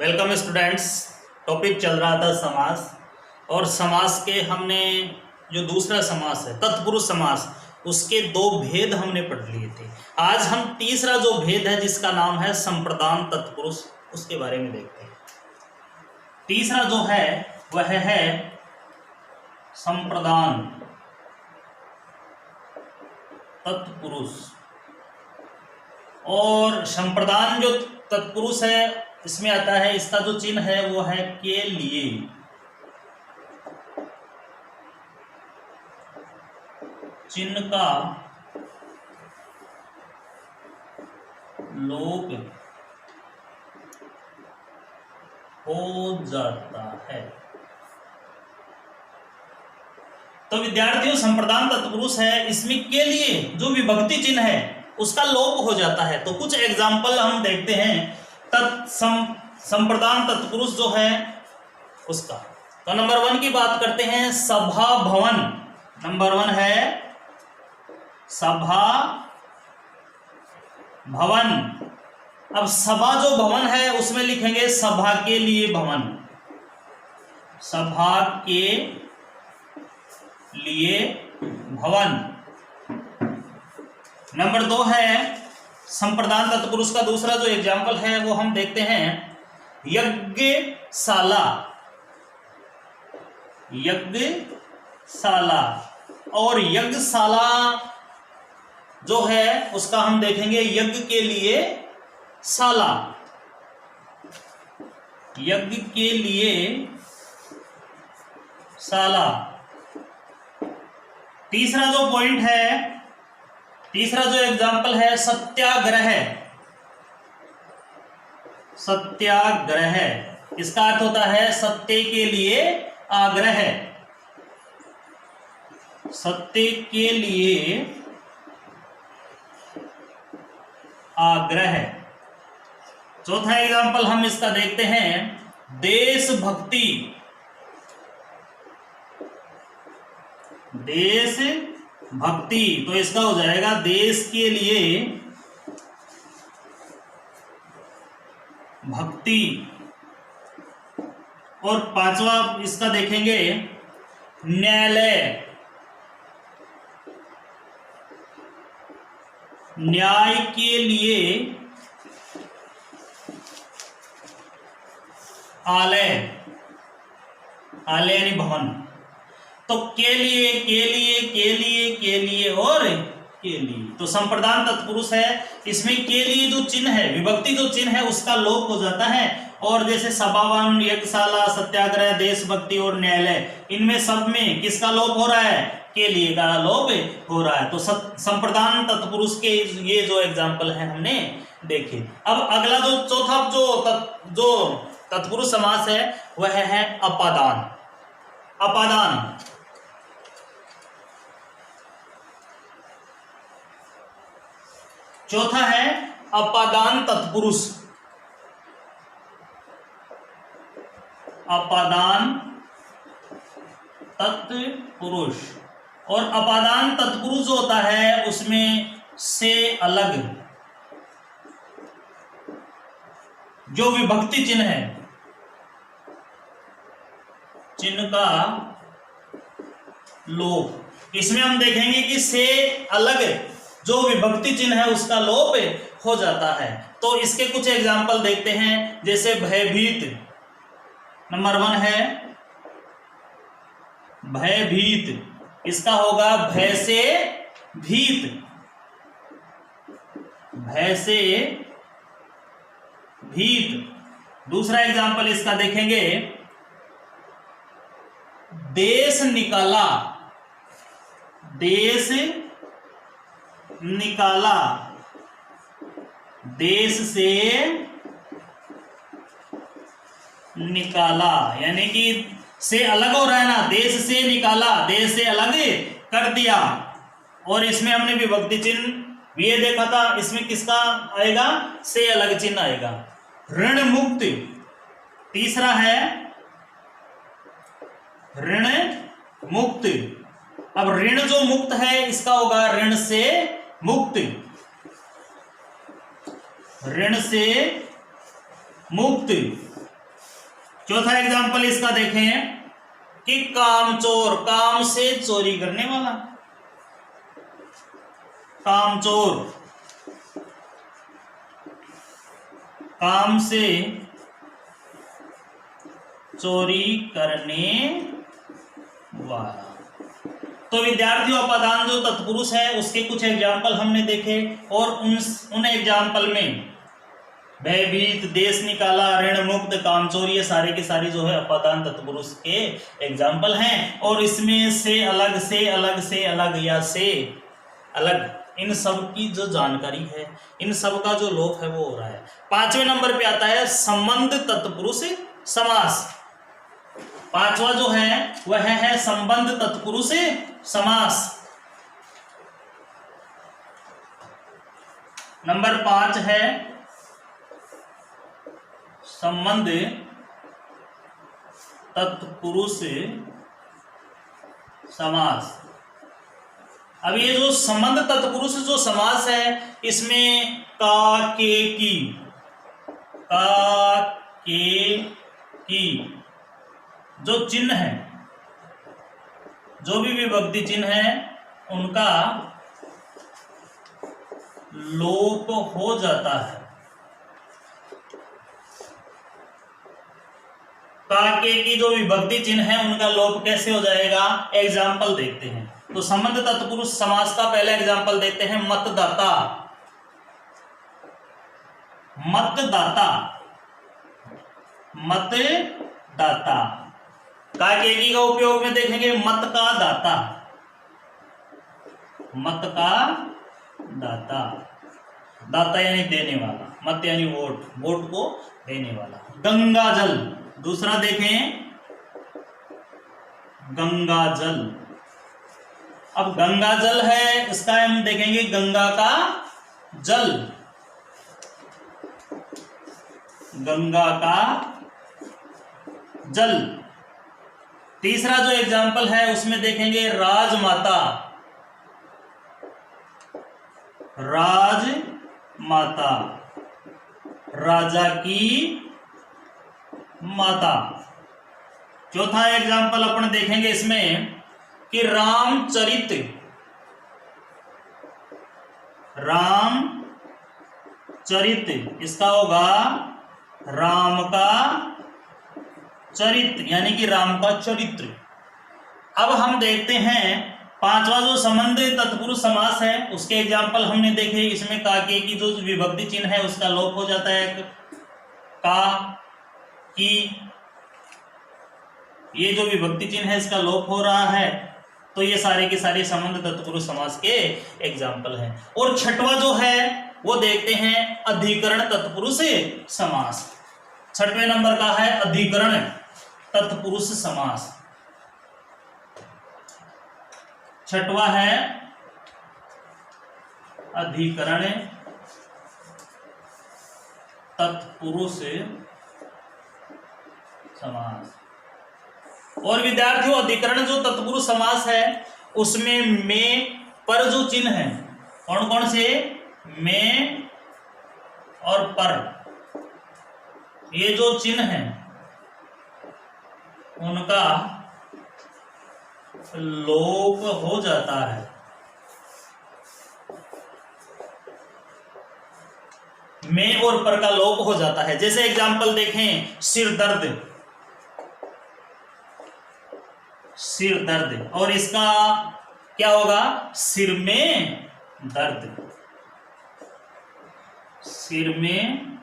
Welcome students. Topic चल रहा था समास, और समास के हमने जो दूसरा समास है तत्पुरुष समास, उसके दो भेद हमने पढ़ लिए थे। आज हम तीसरा जो भेद है जिसका नाम है संप्रदान तत्पुरुष, उसके बारे में देखते हैं। तीसरा जो है वह है संप्रदान तत्पुरुष। और संप्रदान जो तत्पुरुष है इसमें आता है, इसका जो चिन्ह है वो है के लिए। चिन्ह का लोप हो जाता है। तो विद्यार्थियों, संप्रदान तत्पुरुष है, इसमें के लिए जो विभक्ति चिन्ह है उसका लोप हो जाता है। तो कुछ एग्जाम्पल हम देखते हैं संप्रदान तत्पुरुष जो है उसका। तो नंबर 1 की बात करते हैं, सभा भवन। नंबर 1 है सभा भवन। अब सभा जो भवन है उसमें लिखेंगे सभा के लिए भवन, सभा के लिए भवन। नंबर 2 है संप्रदान तत्पुरुष का दूसरा जो एग्जाम्पल है वो हम देखते हैं, यज्ञशाला। यज्ञशाला और यज्ञशाला जो है उसका हम देखेंगे यज्ञ के लिए शाला, यज्ञ के लिए शाला। तीसरा जो पॉइंट है, तीसरा जो एग्जाम्पल है सत्याग्रह। सत्याग्रह, इसका अर्थ होता है सत्य के लिए आग्रह, सत्य के लिए आग्रह। चौथा एग्जाम्पल हम इसका देखते हैं, देशभक्ति। देशभक्ति, तो इसका हो जाएगा देश के लिए भक्ति। और पांचवा इसका देखेंगे न्यायालय। न्याय के लिए आलय, आलय यानी भवन। तो के लिए, के लिए, के लिए, के लिए और के लिए। तो संप्रदान तत्पुरुष है, इसमें के लिए जो चिन्ह है, विभक्ति जो चिन्ह है उसका लोप हो जाता है। और जैसे सभावन, यज्ञशाला, सत्याग्रह, देशभक्ति और न्यायालय, इनमें सब में किसका लोप हो रहा है? के लिए का लोप हो रहा है। तो संप्रदान तत्पुरुष के ये जो एग्जाम्पल है हमने देखे। अब अगला जो चौथा जो तत्पुरुष समास है वह है अपादान। अपादान, चौथा है अपादान तत्पुरुष। अपादान तत्पुरुष। और अपादान तत्पुरुष जो होता है उसमें से अलग जो विभक्ति चिन्ह है, चिन्ह का लोप। इसमें हम देखेंगे कि से अलग जो विभक्ति चिन्ह है उसका लोप हो जाता है। तो इसके कुछ एग्जाम्पल देखते हैं, जैसे भयभीत। नंबर 1 है भयभीत, इसका होगा भय से भीत, भय से भीत। दूसरा एग्जाम्पल इसका देखेंगे, देश निकाला। देश निकाला, देश से निकाला, यानी कि से अलग हो रहा है ना, देश से निकाला, देश से अलग कर दिया। और इसमें हमने विभक्ति चिन्ह ये देखा था, इसमें किसका आएगा? से अलग चिन्ह आएगा। ऋण मुक्त, तीसरा है ऋण मुक्त। अब ऋण जो मुक्त है इसका होगा ऋण से मुक्त, ऋण से मुक्त। चौथा एग्जाम्पल इसका देखें कि कामचोर, काम से चोरी करने वाला, कामचोर, काम से चोरी करने वाला। तो विद्यार्थियों, अपादान जो तत्पुरुष है उसके कुछ एग्जाम्पल हमने देखे और उन एग्जाम्पल में भयभीत, देश निकाला, ऋण मुक्त, कामचोर, ये सारे के सारे जो है अपादान तत्पुरुष के एग्जाम्पल हैं। और इसमें से अलग, से अलग, से अलग या से अलग, इन सब की जो जानकारी है, इन सब का जो लोप है वो हो रहा है। 5वें नंबर पे आता है संबंध तत्पुरुष समास। 5वां जो है वह है संबंध तत्पुरुष समास। नंबर 5 है संबंध तत्पुरुष समास। अब ये जो संबंध तत्पुरुष जो समास है, इसमें का, के, की, का, के, की जो चिन्ह है, जो भी विभक्ति चिन्ह है, उनका लोप हो जाता है। का, के की जो विभक्ति चिन्ह है उनका लोप कैसे हो जाएगा, एग्जाम्पल देखते हैं। तो संबंध तत्पुरुष समास का पहला एग्जाम्पल देखते हैं, मतदाता, मतदाता, मतदाता। का, के की का उपयोग में देखेंगे मत का दाता, मत का दाता, दाता यानी देने वाला, मत यानी वोट, वोट को देने वाला। गंगा जल, दूसरा देखें गंगा जल। अब गंगा जल है, इसका हम देखेंगे गंगा का जल, गंगा का जल। तीसरा जो एग्जाम्पल है उसमें देखेंगे राजमाता, राजमाता, राजा की माता। चौथा एग्जाम्पल अपन देखेंगे इसमें कि रामचरित, रामचरित, इसका होगा राम का चरित्र, यानी कि राम का चरित्र। अब हम देखते हैं 5वां जो संबंध तत्पुरुष समास है उसके एग्जाम्पल हमने देखे। इसमें का, के की जो विभक्ति चिन्ह है उसका लोप हो जाता है। का, की, ये जो विभक्ति चिन्ह है इसका लोप हो रहा है। तो ये सारे के सारे संबंध तत्पुरुष समास के एग्जाम्पल हैं। और 6वां जो है वो देखते हैं अधिकरण तत्पुरुष समास। 6वें नंबर का है अधिकरण तत्पुरुष समास। 6वां है अधिकरण तत्पुरुष समास। और विद्यार्थियों, अधिकरण जो तत्पुरुष समास है उसमें में पर जो चिन्ह है, कौन कौन से, में और पर, ये जो चिन्ह है उनका लोप हो जाता है। में और पर का लोप हो जाता है। जैसे एग्जाम्पल देखें, सिर दर्द, सिर दर्द, और इसका क्या होगा, सिर में दर्द, सिर में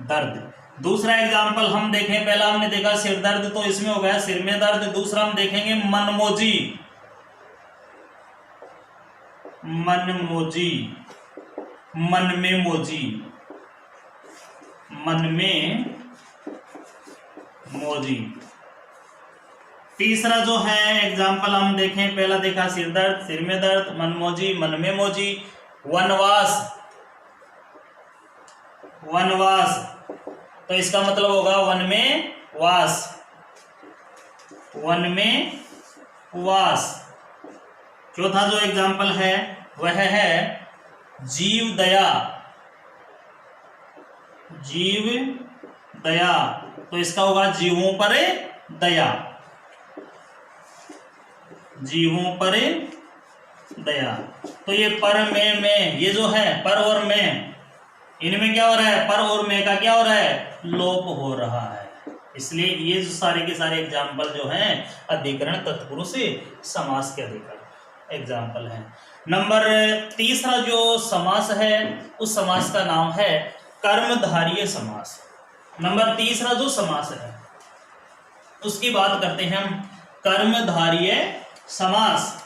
दर्द। दूसरा एग्जाम्पल हम देखें, पहला हमने देखा सिर दर्द, तो इसमें हो गया सिर में दर्द। दूसरा हम देखेंगे मनमोजी, मनमोजी, मन में मोजी, मन में मोजी। तीसरा जो है एग्जाम्पल हम देखें, पहला देखा सिर दर्द, सिर में दर्द, मनमोजी, मन में मोजी। वनवास, वनवास, तो इसका मतलब होगा वन में वास, वन में वास। चौथा जो एग्जाम्पल है वह है जीव दया, जीव दया, तो इसका होगा जीवों पर दया, जीवों पर दया। तो ये पर में ये जो है पर और में, इनमें क्या हो रहा है, पर और में का क्या हो रहा है, लोप हो रहा है। इसलिए ये जो सारे के सारे एग्जाम्पल जो हैं अधिकरण तत्पुरुष समास के अधिकरण एग्जाम्पल हैं। नंबर तीसरा जो समास है उस समास का नाम है कर्मधारय समास। नंबर तीसरा जो समास है उसकी बात करते हैं हम, कर्मधारय समास।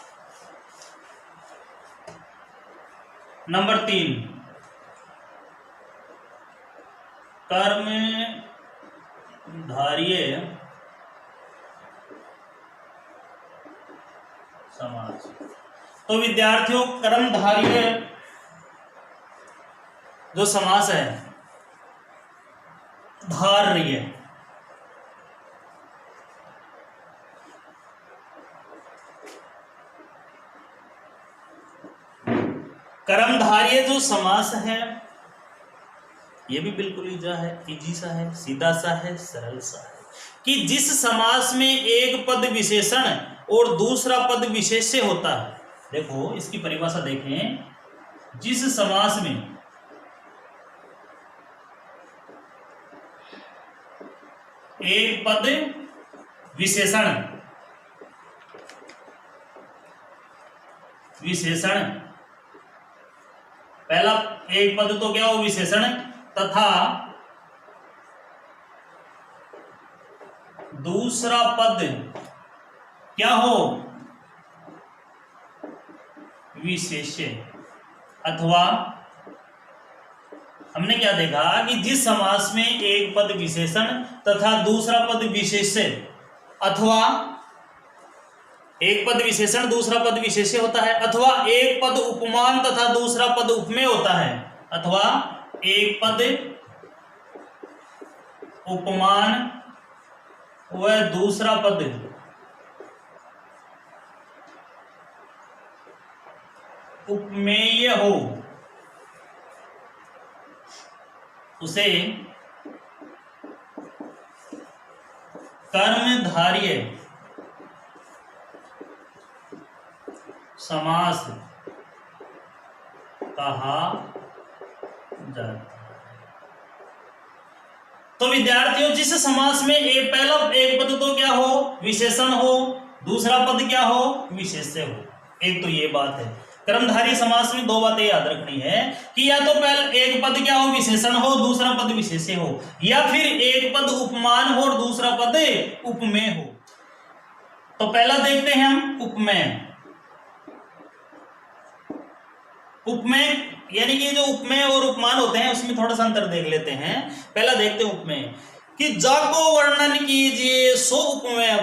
नंबर 3 कर्मधारय समास। तो विद्यार्थियों कर्मधारय जो समास है, धार्य, कर्मधारय जो समास है ये भी बिल्कुल इजी सा है, सीधा सा है, सरल सा है कि जिस समास में एक पद विशेषण और दूसरा पद विशेष्य होता है। देखो इसकी परिभाषा देखें, जिस समास में एक पद विशेषण पहला एक पद तो क्या हो, विशेषण, तथा दूसरा पद क्या हो, विशेष्य। अथवा हमने क्या देखा कि जिस समास में एक पद विशेषण तथा दूसरा पद विशेष्य, अथवा एक पद विशेषण दूसरा पद विशेष्य होता है, अथवा एक पद उपमान तथा दूसरा पद उपमेय होता है, अथवा एक पद उपमान व दूसरा पद उपमेय हो, उसे कर्मधारय समास कहा जाता है। तो विद्यार्थियों जिस समास में पहला एक पद तो क्या हो, विशेषण हो, दूसरा पद क्या हो, विशेष्य हो। एक तो ये बात है। कर्मधारय समास में दो बातें याद रखनी है कि या तो पहले एक पद क्या हो, विशेषण हो, दूसरा पद विशेष्य हो, या फिर एक पद उपमान हो और दूसरा पद उपमेय हो। तो पहला देखते हैं हम उपमेय। उपमेय यानी कि जो उपमेय और उपमान होते हैं उसमें थोड़ा सा अंतर देख लेते हैं। पहला देखते हैं उपमेय कि जाको वर्णन कीजिए सो उपमेय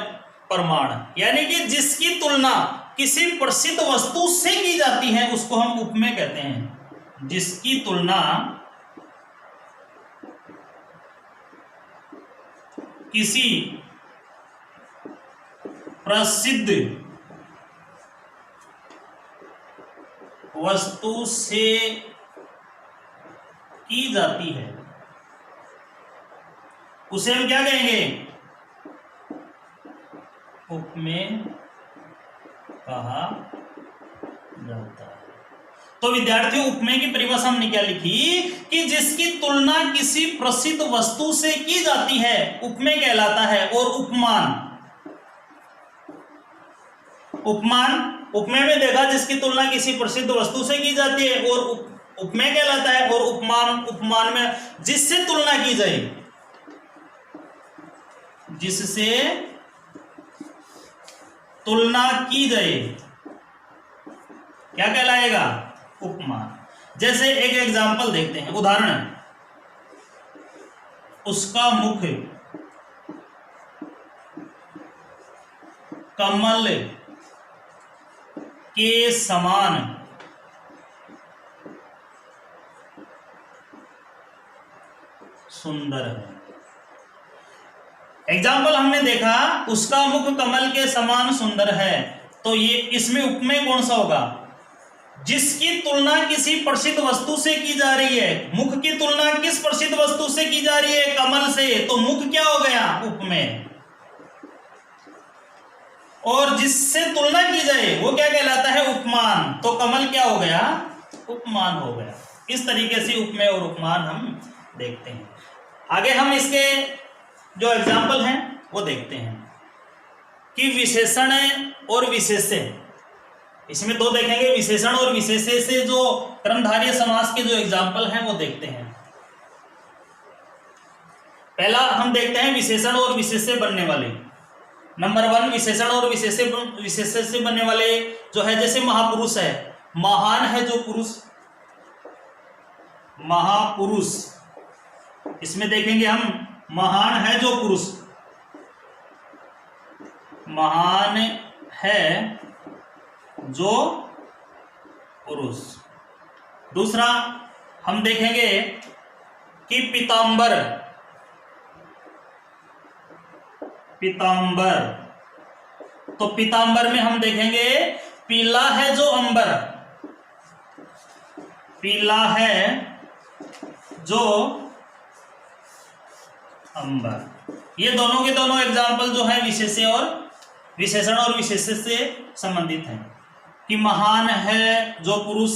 प्रमाण, यानी कि जिसकी तुलना किसी प्रसिद्ध वस्तु से की जाती है उसको हम उपमेय कहते हैं। जिसकी तुलना किसी प्रसिद्ध वस्तु से की जाती है उसे हम क्या कहेंगे, उपमेय कहा जाता है। तो विद्यार्थियों उपमेय की परिभाषा हमने क्या लिखी कि जिसकी तुलना किसी प्रसिद्ध वस्तु से की जाती है उपमेय कहलाता है। और उपमेय में देखा जिसकी तुलना किसी प्रसिद्ध वस्तु से की जाती है और उपमेय कहलाता है। और उपमान में जिससे तुलना की जाए, जिससे तुलना की जाए क्या कहलाएगा, उपमान। जैसे एक एग्जाम्पल देखते हैं, उदाहरण, उसका मुख कमल के समान सुंदर है। एग्जाम्पल हमने देखा उसका मुख कमल के समान सुंदर है, तो ये इसमें उपमेय कौन सा होगा, जिसकी तुलना किसी प्रसिद्ध वस्तु से की जा रही है। मुख की तुलना किस प्रसिद्ध वस्तु से की जा रही है? कमल से। तो मुख क्या हो गया? उपमेय। और जिससे तुलना की जाए वो क्या कहलाता है? उपमान। तो कमल क्या हो गया? उपमान हो गया। इस तरीके से उपमेय और उपमान हम देखते हैं। आगे हम इसके जो एग्जाम्पल हैं वो देखते हैं कि विशेषण और विशेष्य, इसमें दो देखेंगे, विशेषण और विशेष्य से जो कर्मधारय समास के जो एग्जाम्पल हैं वो देखते हैं। पहला हम देखते हैं विशेषण और विशेष्य बनने वाले। नंबर 1, विशेषण और विशेष्य से बनने वाले जो है, जैसे महापुरुष है, महान है जो पुरुष, महापुरुष, इसमें देखेंगे हम महान है जो पुरुष, महान है जो पुरुष। दूसरा हम देखेंगे कि पीतांबर, पीतांबर, तो पीतांबर में हम देखेंगे पीला है जो अंबर, पीला है जो अंबर। ये दोनों के दोनों एग्जाम्पल जो है विशेष्य और विशेषण और विशेष्य से संबंधित हैं कि महान है जो पुरुष,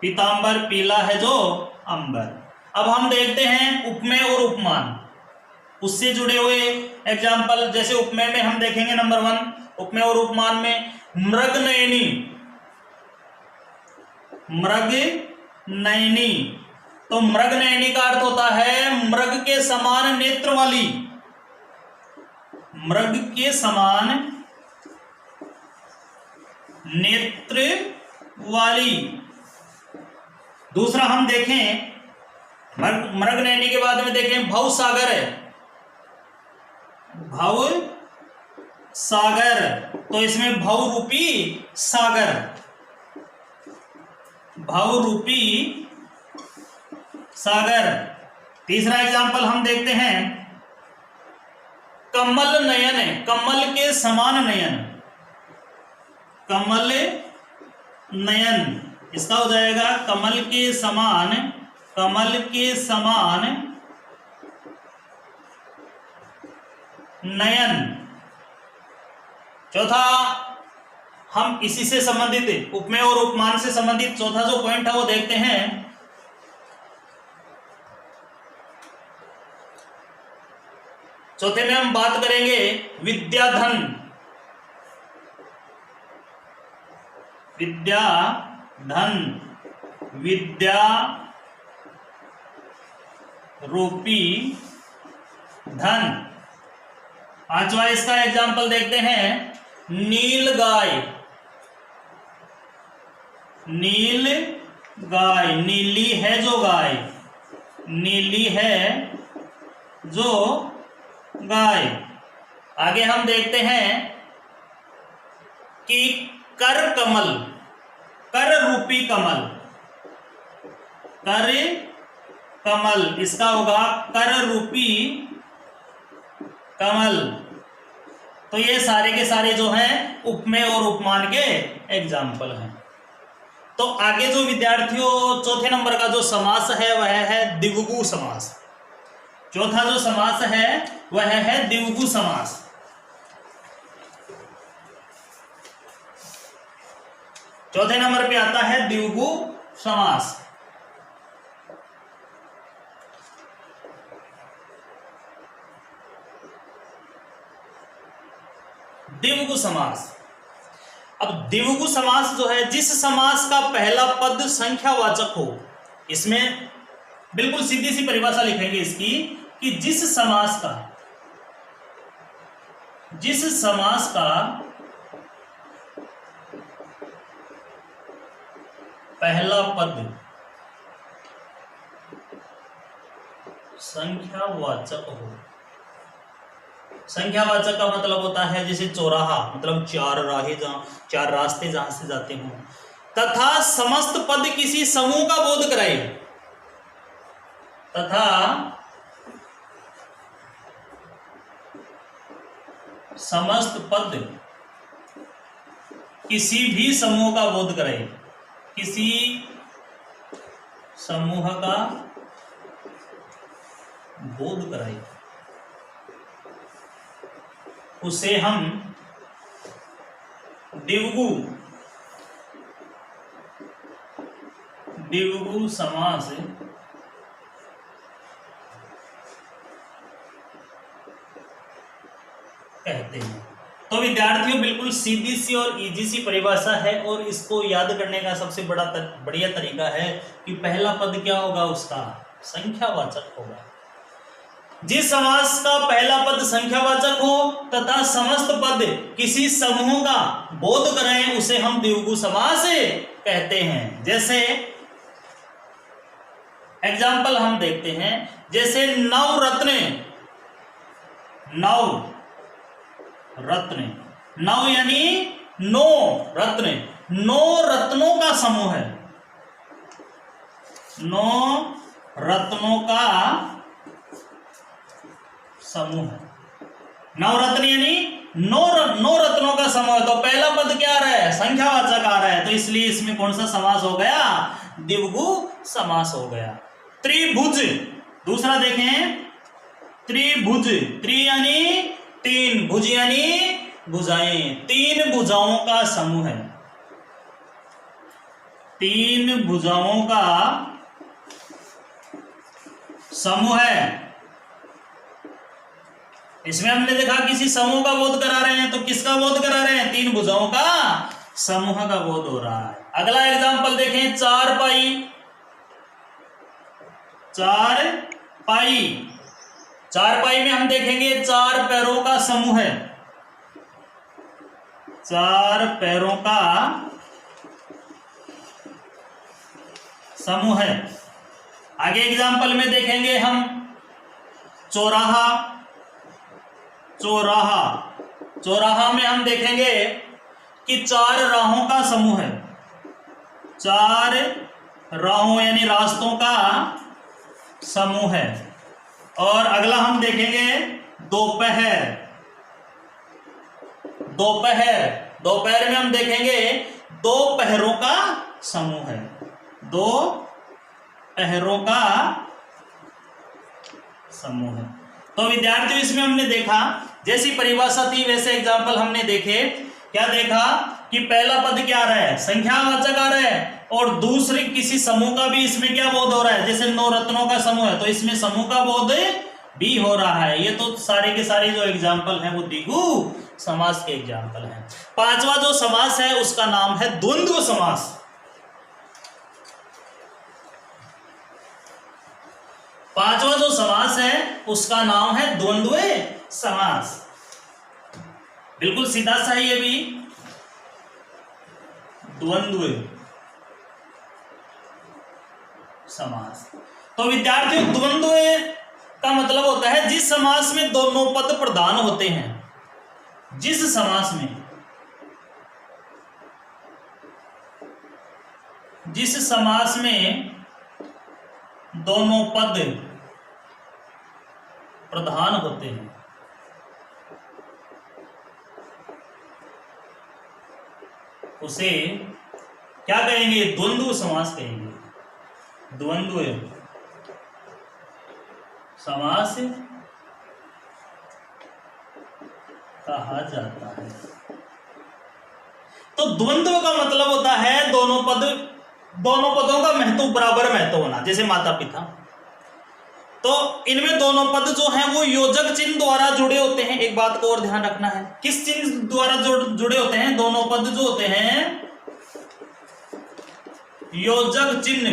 पीतांबर, पीला है जो अंबर। अब हम देखते हैं उपमेय और उपमान, उससे जुड़े हुए एग्जाम्पल। जैसे उपमेय में हम देखेंगे नंबर 1, उपमेय और उपमान में मृगनयनी, मृगनयनी, तो मृगनयनी का अर्थ होता है मृग के समान नेत्र वाली, मृग के समान नेत्र वाली। दूसरा हम देखें मृगनयनी के बाद में देखें भवसागर है, भव सागर, तो इसमें भव रूपी सागर, भव रूपी सागर। तीसरा एग्जाम्पल हम देखते हैं कमल नयन, कमल के समान नयन, कमल नयन, इसका हो जाएगा कमल के समान, कमल के समान नयन। चौथा हम इसी से संबंधित उपमेय और उपमान से संबंधित चौथा जो पॉइंट है वो देखते हैं। चौथे में हम बात करेंगे विद्याधन, विद्याधन, विद्या रूपी धन। पांचवा इसका एग्जाम्पल देखते हैं नील गाय, नील गाय, नीली है जो गाय, नीली है जो गाय। आगे हम देखते हैं कि कर कमल, कर रूपी कमल, कर कमल, इसका होगा कर रूपी कमल। तो ये सारे के सारे जो हैं उपमेय और उपमान के एग्जाम्पल हैं। तो आगे जो विद्यार्थियों चौथे नंबर का जो समास है वह है द्विगु समास। चौथा जो समास है वह है द्विगु समास। चौथे नंबर पे आता है द्विगु समास। द्विगु समास। अब द्विगु समास जो है, जिस समास का पहला पद संख्यावाचक हो, इसमें बिल्कुल सीधी सी परिभाषा लिखेंगे इसकी कि जिस समास का पहला पद संख्यावाचक हो। संख्यावाचक का मतलब होता है जैसे चौराहा, मतलब चार राहें, जहां चार रास्ते जहां से जाते हों, तथा समस्त पद किसी समूह का बोध कराए, तथा समस्त पद किसी भी समूह का बोध कराए। किसी समूह का बोध कराए उसे हम द्विगु समास कहते हैं। तो विद्यार्थियों, बिल्कुल सीधी सी और इजी सी परिभाषा है और इसको याद करने का सबसे बढ़िया तरीका है कि पहला पद क्या होगा, उसका संख्यावाचक होगा। जिस समास का पहला पद संख्यावाचक हो तथा समस्त पद किसी समूह का बोध करें उसे हम द्विगु समास कहते हैं। जैसे एग्जाम्पल हम देखते हैं, जैसे नवरत्न, नव यानी 9 रत्न, 9 रत्नों का समूह है, 9 रत्नों का समूह है। नवरत्न यानी 9 रत्नों का समूह। तो पहला पद क्या आ रहा है, संख्यावाचक आ रहा है, तो इसलिए इसमें कौन सा समास हो गया, द्विगु समास हो गया। त्रिभुज, दूसरा देखें, त्रिभुज, त्रि यानी 3, भुज यानी भुजाएं, 3 भुजाओं का समूह है, 3 भुजाओं का समूह है। इसमें हमने देखा किसी समूह का बोध करा रहे हैं, तो किसका बोध करा रहे हैं, 3 भुजाओं का समूह का बोध हो रहा है। अगला एग्जांपल देखें, चारपाई, चारपाई में हम देखेंगे 4 पैरों का समूह है, 4 पैरों का समूह है। आगे एग्जांपल में देखेंगे हम चौराहा में हम देखेंगे कि 4 राहों का समूह है, 4 राहों यानी रास्तों का समूह है। और अगला हम देखेंगे दोपहर में हम देखेंगे 2 पहरों का समूह है, 2 पहरों का समूह है। तो विद्यार्थियों, इसमें हमने देखा जैसी परिभाषा थी वैसे एग्जाम्पल हमने देखे। क्या देखा कि पहला पद क्या आ रहा है, संख्यावाचक आ रहा है, और दूसरे किसी समूह का भी इसमें क्या बोध हो रहा है, जैसे 9 रत्नों का समूह है तो इसमें समूह का बोध भी हो रहा है। ये तो सारे के सारे जो एग्जाम्पल हैं वो द्विगु समास के एग्जाम्पल हैं। 5वां जो समास है उसका नाम है द्वंद्व समास। पांचवा जो समास है उसका नाम है द्वंद्व समास। बिल्कुल सीधा सा ही है भी, द्वंद्व समास। तो विद्यार्थियों, द्वंद्व का मतलब होता है जिस समास में दोनों पद प्रधान होते हैं, जिस समास में दोनों पद प्रधान होते हैं उसे क्या कहेंगे, द्वंद्व समास कहेंगे। द्वंद्व समास कहा जाता है। तो द्वंद्व का मतलब होता है दोनों पदों का महत्व बराबर महत्व होना। जैसे माता पिता, तो इनमें दोनों पद जो हैं वो योजक चिन्ह द्वारा जुड़े होते हैं। एक बात को और ध्यान रखना है, किस चिन्ह द्वारा जुड़े होते हैं, दोनों पद जो होते हैं योजक चिन्ह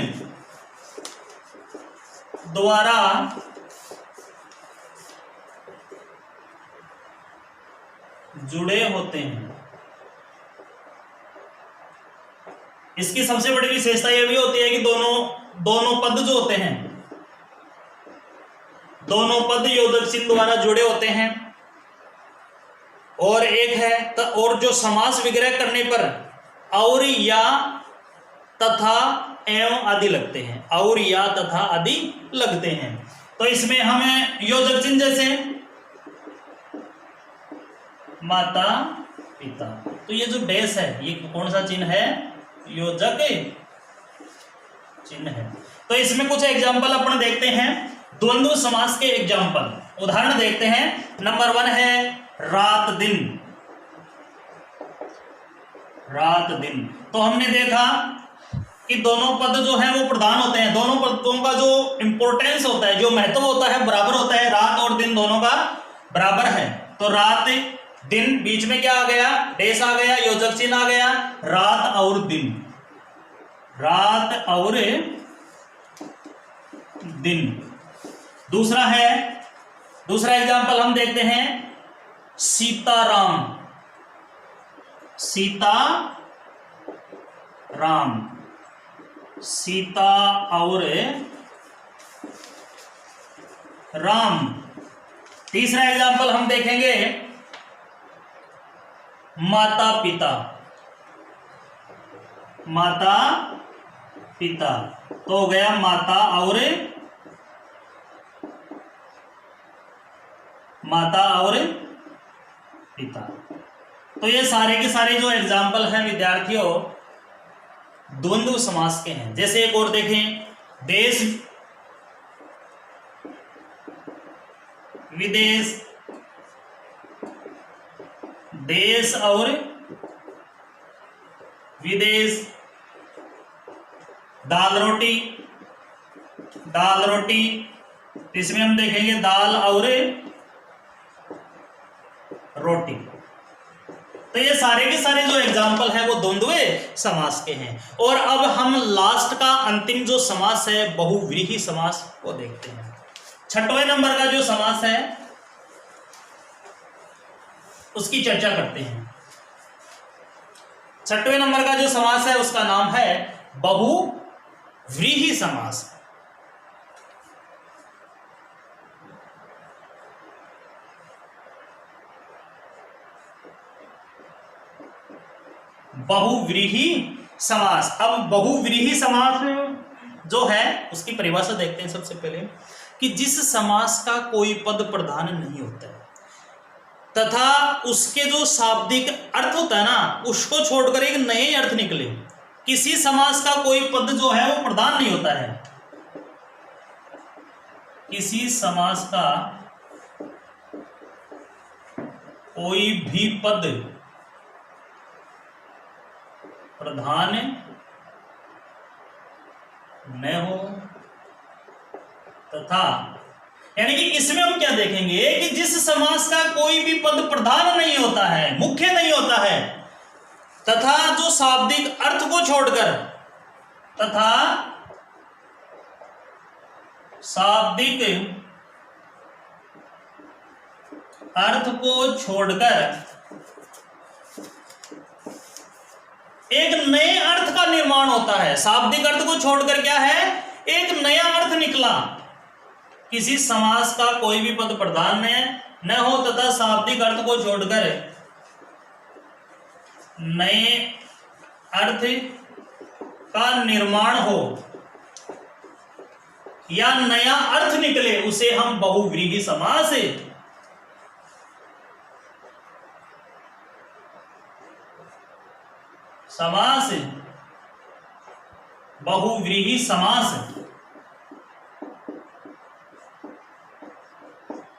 द्वारा जुड़े होते हैं। इसकी सबसे बड़ी विशेषता यह भी होती है कि दोनों पद जो होते हैं, दोनों पद योजक चिन्ह द्वारा जुड़े होते हैं। और एक है और जो समास विग्रह करने पर और, या, तथा, एवं आदि लगते हैं, और, या, तथा आदि लगते हैं। तो इसमें हमें योजक चिन्ह जैसे माता पिता, तो ये जो डैश है ये कौन सा चिन्ह है, योजक चिन्ह है। तो इसमें कुछ एग्जाम्पल अपन देखते हैं, द्वंद्व समास के एग्जाम्पल उदाहरण देखते हैं। नंबर 1 है रात दिन। रात दिन, तो हमने देखा कि दोनों पद जो हैं वो प्रधान होते हैं, दोनों पदों का जो इंपॉर्टेंस होता है, जो महत्व होता है, बराबर होता है। रात और दिन दोनों का बराबर है। तो रात दिन, बीच में क्या आ गया, डेस आ गया, योजक चिन्ह आ गया, रात और दिन, रात और दिन। दूसरा एग्जाम्पल हम देखते हैं सीताराम। सीताराम, सीता और राम। तीसरा एग्जाम्पल हम देखेंगे माता पिता। माता पिता, तो हो गया माता और पिता। तो ये सारे के सारे जो एग्जाम्पल हैं विद्यार्थियों द्वंद्व समास के हैं। जैसे एक और देखें, देश विदेश, देश और विदेश, दाल रोटी, इसमें हम देखेंगे दाल और रोटी। तो ये सारे के सारे जो एग्जाम्पल है वो द्वंद्व समास के हैं। और अब हम लास्ट का अंतिम जो समास है बहुव्रीहि समास वो देखते हैं। 6वें नंबर का जो समास है उसकी चर्चा करते हैं। 6वें नंबर का जो समास है उसका नाम है बहुव्रीहि समास। बहुव्रीहि समास। अब बहुव्रीहि समास जो है उसकी परिभाषा देखते हैं सबसे पहले, कि जिस समास का कोई पद प्रधान नहीं होता है तथा उसके जो शाब्दिक अर्थ होता है ना उसको छोड़कर एक नए अर्थ निकले। किसी समास का कोई पद जो है वो प्रधान नहीं होता है। किसी समास का कोई भी पद प्रधान न हो तथा, यानी कि इसमें हम क्या देखेंगे कि जिस समास का कोई भी पद प्रधान नहीं होता है, मुख्य नहीं होता है, तथा जो शाब्दिक अर्थ को छोड़कर, तथा शाब्दिक अर्थ को छोड़कर एक नए अर्थ का निर्माण होता है। शाब्दिक अर्थ को छोड़कर क्या है, एक नया अर्थ निकला। किसी समास का कोई भी पद प्रधान न हो तथा शाब्दिक अर्थ को छोड़कर नए अर्थ का निर्माण हो या नया अर्थ निकले, उसे हम बहुव्रीहि समास बहुव्रीहि समास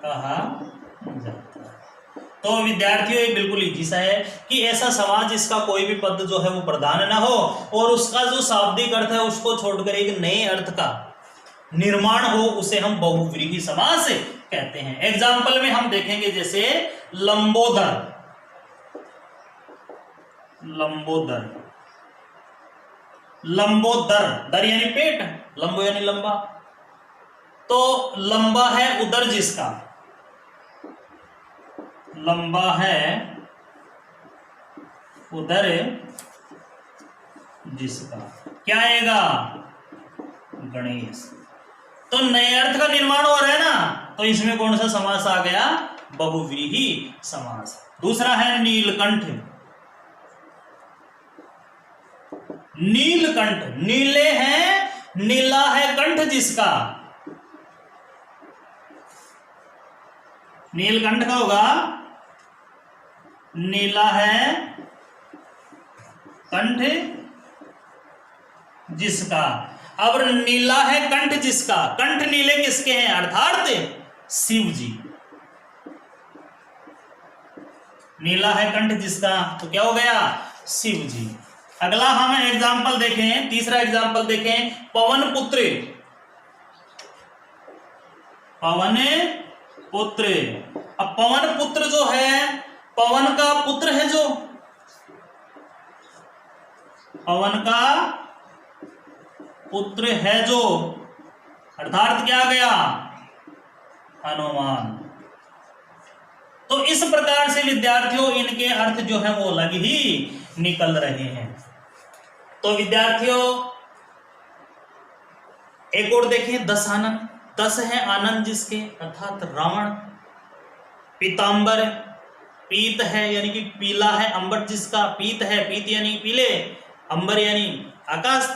कहा जाता है। तो विद्यार्थियों ये बिल्कुल इजी सा है कि ऐसा समास जिसका कोई भी पद जो है वो प्रधान ना हो और उसका जो शाब्दिक अर्थ है उसको छोड़कर एक नए अर्थ का निर्माण हो, उसे हम बहुव्रीहि समास कहते हैं। एग्जाम्पल में हम देखेंगे जैसे लंबोदर। लंबोदर, दर यानी पेट, लंबो यानी लंबा, तो लंबा है उदर जिसका, लंबा है उदर जिसका, क्या आएगा, गणेश। तो नए अर्थ का निर्माण हो रहा है ना, तो इसमें कौन सा समास आ गया, बहुव्रीहि समास। दूसरा है नीलकंठ। नीलकंठ, नीले हैं, नीला है कंठ जिसका, नीलकंठ का होगा नीला है कंठ जिसका। अब नीला है कंठ जिसका, कंठ नीले किसके हैं, अर्थात शिव जी। नीला है कंठ जिसका, तो क्या हो गया, शिव जी। अगला हम एग्जाम्पल देखें, तीसरा एग्जाम्पल देखें, पवन पुत्र। पवन पुत्र, अब पवन पुत्र जो है, पवन का पुत्र है जो, पवन का पुत्र है जो, अर्थात क्या गया, हनुमान। तो इस प्रकार से विद्यार्थियों इनके अर्थ जो है वो अलग ही निकल रहे हैं। तो विद्यार्थियों एक और देखें, 10 आनंद। 10 है आनंद जिसके, अर्थात रावण। पीतांबर, पीत है यानी कि पीला है, अंबर जिसका, पीत है, पीत यानी पीले, अंबर यानी आकाश,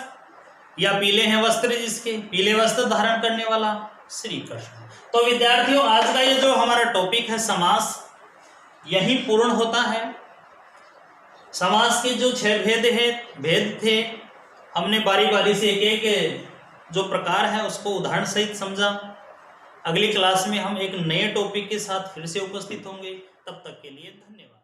या पीले हैं वस्त्र जिसके, पीले वस्त्र धारण करने वाला श्री कृष्ण। तो विद्यार्थियों आज का ये जो हमारा टॉपिक है समास, यही पूर्ण होता है। समास के जो 6 भेद थे, हमने बारी बारी से एक एक जो प्रकार है उसको उदाहरण सहित समझा। अगली क्लास में हम एक नए टॉपिक के साथ फिर से उपस्थित होंगे। तब तक के लिए धन्यवाद।